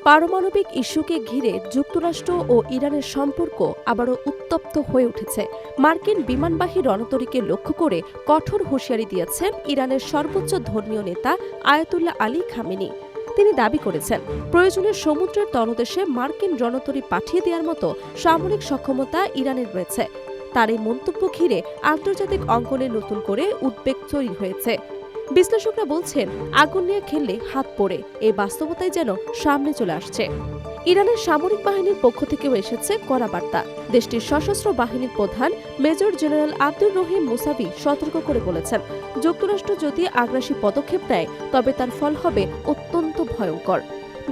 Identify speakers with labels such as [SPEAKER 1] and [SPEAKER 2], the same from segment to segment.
[SPEAKER 1] পারমাণবিক ইস্যুকে ঘিরে যুক্তরাষ্ট্র ও ইরানের সম্পর্ক আবারও উত্তপ্ত হয়ে উঠেছে। মার্কিন বিমানবাহী রণতরীকে লক্ষ্য করে কঠোর হুঁশিয়ারি দিয়েছেন ইরানের সর্বোচ্চ ধর্মীয় নেতা আয়াতুল্লাহ আলী খামেনি। তিনি দাবি করেছেন, প্রয়োজনে সমুদ্রের তলদেশে মার্কিন রণতরী পাঠিয়ে দেওয়ার মতো সামরিক সক্ষমতা ইরানের রয়েছে। তার এই মন্তব্য ঘিরে আন্তর্জাতিক অঙ্গনে নতুন করে উদ্বেগ তৈরি হয়েছে। বিশ্লেষকরা বলছেন, আগুন নিয়ে খেললে হাত পড়ে এই বাস্তবতাই যেন সামনে চলে আসছে। ইরানের সামরিক বাহিনীর পক্ষ থেকেও এসেছে কড়া বার্তা। দেশটির সশস্ত্র বাহিনীর প্রধান major general Abdur Rahim Musavi সতর্ক করে বলেছেন, যুক্তরাষ্ট্র যদি আগ্রাসী পদক্ষেপ নেয় তবে তার ফল হবে অত্যন্ত ভয়ঙ্কর।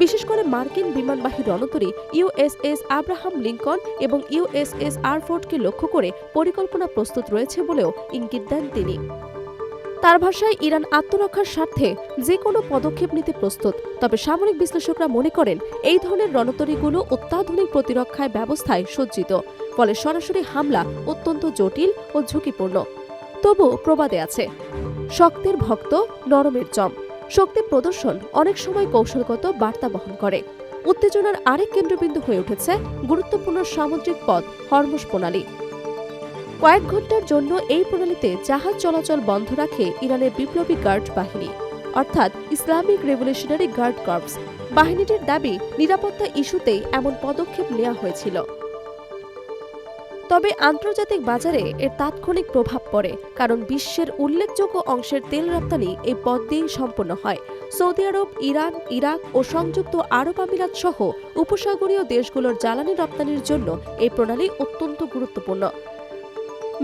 [SPEAKER 1] বিশেষ করে মার্কিন বিমানবাহী রণতরী ইউএসএস আব্রাহাম লিঙ্কন এবং ইউএসএস আরফোর্ডকে লক্ষ্য করে পরিকল্পনা প্রস্তুত রয়েছে বলেও ইঙ্গিত দেন তিনি। তার ভাষায়, ইরান আত্মরক্ষার স্বার্থে যে কোনো পদক্ষেপ নিতে প্রস্তুত। তবে সামরিক বিশ্লেষকরা মনে করেন, এই ধরনের রণতরীগুলো অত্যাধুনিক প্রতিরক্ষায় ব্যবস্থায় সজ্জিত, ফলে সরাসরি হামলা অত্যন্ত জটিল ও ঝুঁকিপূর্ণ। তবু প্রবাদে আছে, শক্তের ভক্ত নরমের জম। শক্তি প্রদর্শন অনেক সময় কৌশলগত বার্তা বহন করে। উত্তেজনার আরেক কেন্দ্রবিন্দু হয়ে উঠেছে গুরুত্বপূর্ণ সামুদ্রিক পথ হরমুজ প্রণালী। কয়েক ঘণ্টার জন্য এই প্রণালীতে জাহাজ চলাচল বন্ধ রাখে ইরানের বিপ্লবী গার্ড বাহিনী, অর্থাৎ ইসলামিক রেভলিউশনারি গার্ড কর্পস। বাহিনীটির দাবি, নিরাপত্তা ইস্যুতেই এমন পদক্ষেপ নেওয়া হয়েছিল। তবে আন্তর্জাতিক বাজারে এর তাৎক্ষণিক প্রভাব পড়ে, কারণ বিশ্বের উল্লেখযোগ্য অংশের তেল রপ্তানি এই পথ দিয়েই সম্পন্ন হয়। সৌদি আরব, ইরান, ইরাক ও সংযুক্ত আরব আমিরাত সহ উপসাগরীয় দেশগুলোর জ্বালানি রপ্তানির জন্য এই প্রণালী অত্যন্ত গুরুত্বপূর্ণ।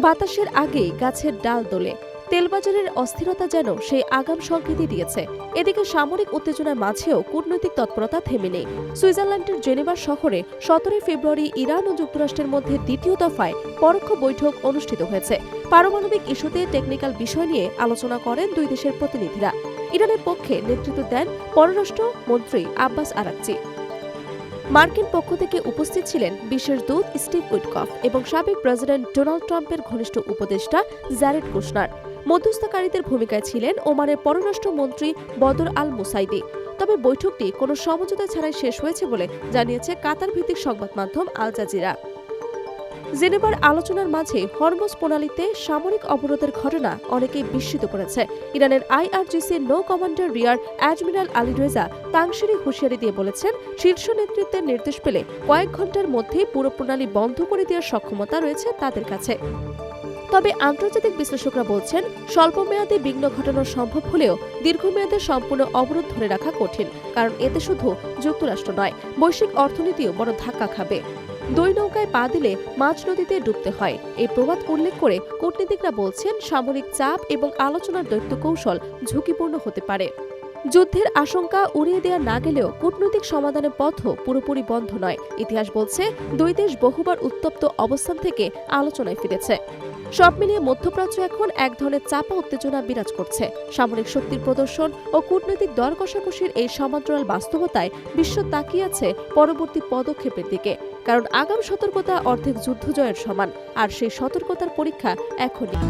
[SPEAKER 1] বাতাসের আগেই গাছের ডাল দোলে। তেলবাজারের অস্থিরতা যেন সেই আগাম সংকেতই দিয়েছে। এদিকে সামরিক উত্তেজনার মাঝেও কূটনৈতিক তৎপরতা থেমে নেই। সুইজারল্যান্ডের জেনেভা শহরে 17 ফেব্রুয়ারি ইরান ও যুক্তরাষ্ট্রের মধ্যে দ্বিতীয় দফায় পরোক্ষ বৈঠক অনুষ্ঠিত হয়েছে। পারমাণবিক ইস্যুতে টেকনিক্যাল বিষয় নিয়ে আলোচনা করেন দুই দেশের প্রতিনিধিরা। ইরানের পক্ষে নেতৃত্ব দেন পররাষ্ট্র মন্ত্রী আব্বাস আরাকচি। মার্কিন পক্ষ থেকে উপস্থিত ছিলেন বিশেষ দূত স্টিভ উইটকফ এবং সাবেক প্রেসিডেন্ট ডোনাল্ড ট্রাম্পের ঘনিষ্ঠ উপদেষ্টা জ্যারেড কুশনার। মধ্যস্থতাকারীদের ভূমিকায় ছিলেন ওমানের পররাষ্ট্রমন্ত্রী বদর আল মুসাইদি। তবে বৈঠকটি কোনো সমঝোতা ছাড়াই শেষ হয়েছে বলে জানিয়েছে কাতার ভিত্তিক সংবাদ মাধ্যম আল জাজিরা। জেনেভার আলোচনার মাঝে হরমুজ প্রণালীতে সামরিক অবরোধের ঘটনা অনেকেই বিস্মিত করেছে। ইরানের আইআরজিসি নৌ commander rear admiral Ali Reza তাংশিরি হুঁশিয়ারি দিয়ে বলেছেন, শীর্ষ নেতৃত্বের নির্দেশ পেলে কয়েক ঘণ্টার মধ্যেই পুরো প্রণালী বন্ধ করে দেওয়ার সক্ষমতা রয়েছে তাদের কাছে। তবে আন্তর্জাতিক বিশ্লেষকরা বলছেন, স্বল্পমেয়াদী বিঘ্ন ঘটানো সম্ভব হলেও দীর্ঘমেয়াদে সম্পূর্ণ অবরোধ ধরে রাখা কঠিন, কারণ এতে শুধু যুক্তরাষ্ট্র নয়, বৈশ্বিক অর্থনীতিও বড় ধাক্কা খাবে। দুই নৌকায় পা দিলে মাঝ নদীতে ডুবতে হয়, এই প্রবাদ উল্লেখ করে কূটনীতিকরা বলছেন, সামরিক চাপ এবং আলোচনার দ্বৈত কৌশল ঝুঁকিপূর্ণ হতে পারে। যুদ্ধের আশঙ্কা উড়িয়ে দেওয়া না গেলেও কূটনৈতিক সমাধানের পথও পুরোপুরি বন্ধ নয়। ইতিহাস বলছে, দুই দেশ বহুবার উত্তপ্ত অবস্থান থেকে আলোচনায় ফিরেছে। সব মিলিয়ে মধ্যপ্রাচ্য এখন এক ধরনের চাপা উত্তেজনা বিরাজ করছে। সামরিক শক্তির প্রদর্শন ও কূটনৈতিক দর কষাকষির এই সমান্তরাল বাস্তবতায় বিশ্ব তাকিয়ে আছে পরবর্তী পদক্ষেপের দিকে, কারণ আগাম সতর্কতা অর্ধেক যুদ্ধ জয়ের সমান, আর সেই সতর্কতার পরীক্ষা এখনই।